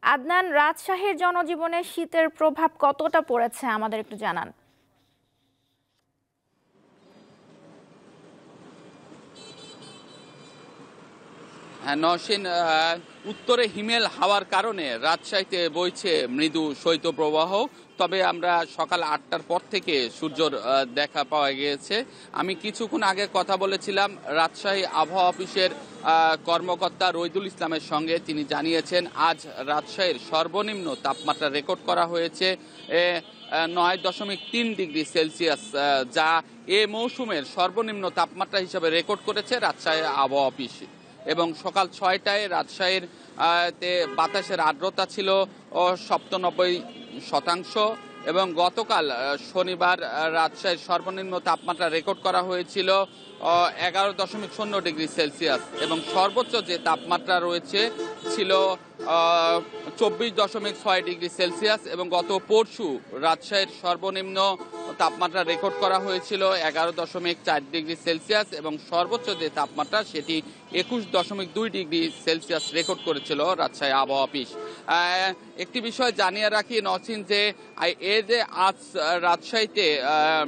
আদনান, রাজশাহীর জনজীবনে শীতের প্রভাব কতটা পড়েছে আমাদের একটু জানান। হ্যাঁ নওশীন, উত্তরে হিমেল হাওয়ার কারণে রাজশাহীতে বইছে মৃদু শৈত্যপ্রবাহ। তবে আমরা সকাল 8টার পর থেকে সূর্যর দেখা পাওয়া গিয়েছে। আমি কিছুক্ষণ আগে কথা বলেছিলাম রাজশাহী আবহাওয়া অফিসের কর্মকর্তা রইদুল ইসলামের সঙ্গে। তিনি জানিয়েছেন আজ রাজশাহীর সর্বনিম্ন তাপমাত্রা রেকর্ড করা হয়েছে 9.3 ডিগ্রি সেলসিয়াস, যা এ মৌসুমের সর্বনিম্ন তাপমাত্রা হিসেবে রেকর্ড করেছে রাজশাহী আবহাওয়া অফিস। এবং সকাল 6টায় রাজশাহীর তে বাতাসের আর্দ্রতা ছিল 97%। এবং গতকাল শনিবার রাজশাহীর সর্বনিম্ন তাপমাত্রা রেকর্ড করা হয়েছিল 11.0 ডিগ্রি সেলসিয়াস এবং সর্বোচ্চ যে তাপমাত্রা রয়েছে ছিল 24.6 ডিগ্রি সেলসিয়াস। এবং গত পরশু রাজশাহীর সর্বনিম্ন তাপমাত্রা রেকর্ড করা হয়েছিল 11.4 ডিগ্রি সেলসিয়াস এবং সর্বোচ্চ যে তাপমাত্রা সেটি 21.2 ডিগ্রি সেলসিয়াস রেকর্ড করেছিল রাজশাহী আবহাওয়া অফিস। একটি বিষয় জানিয়ে রাখি নওশীন, যে যে আজ রাজশাহীতে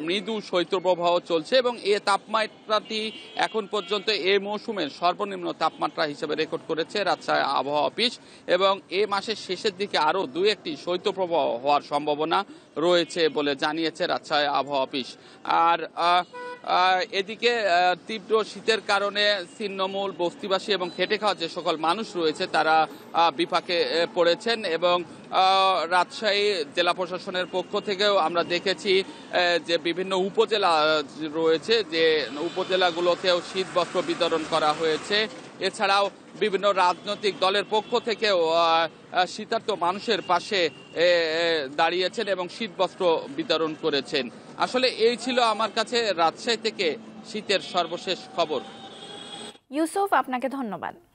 মৃদু শৈত্যপ্রবাহ চলছে এবং এ তাপমাত্রাটি এখন পর্যন্ত এ মৌসুমের সর্বনিম্ন তাপমাত্রা হিসেবে রেকর্ড করেছে রাজশাহী আবহাওয়া অফিস। এবং এ মাসের শেষের দিকে আরও একটি শৈত্যপ্রবাহ হওয়ার সম্ভাবনা রয়েছে বলে জানিয়েছে রাজশাহী আবহাওয়া অফিস। আর এদিকে তীব্র শীতের কারণে ছিন্নমূল বস্তিবাসী এবং খেটে খাওয়া যে সকল মানুষ রয়েছে তারা বিপাকে পড়েছেন। এবং রাজশাহী জেলা প্রশাসনের পক্ষ থেকেও আমরা দেখেছি যে বিভিন্ন উপজেলা রয়েছে, যে উপজেলাগুলোতেও শীত বস্ত্র বিতরণ করা হয়েছে। এছাড়াও বিভিন্ন রাজনৈতিক দলের পক্ষ থেকেও শীতার্ত মানুষের পাশে দাঁড়িয়েছেন এবং শীত বস্ত্র বিতরণ করেছেন। আসলে এই ছিল আমার কাছে রাজশাহী থেকে শীতের সর্বশেষ খবর। ইউসুফ, আপনাকে ধন্যবাদ।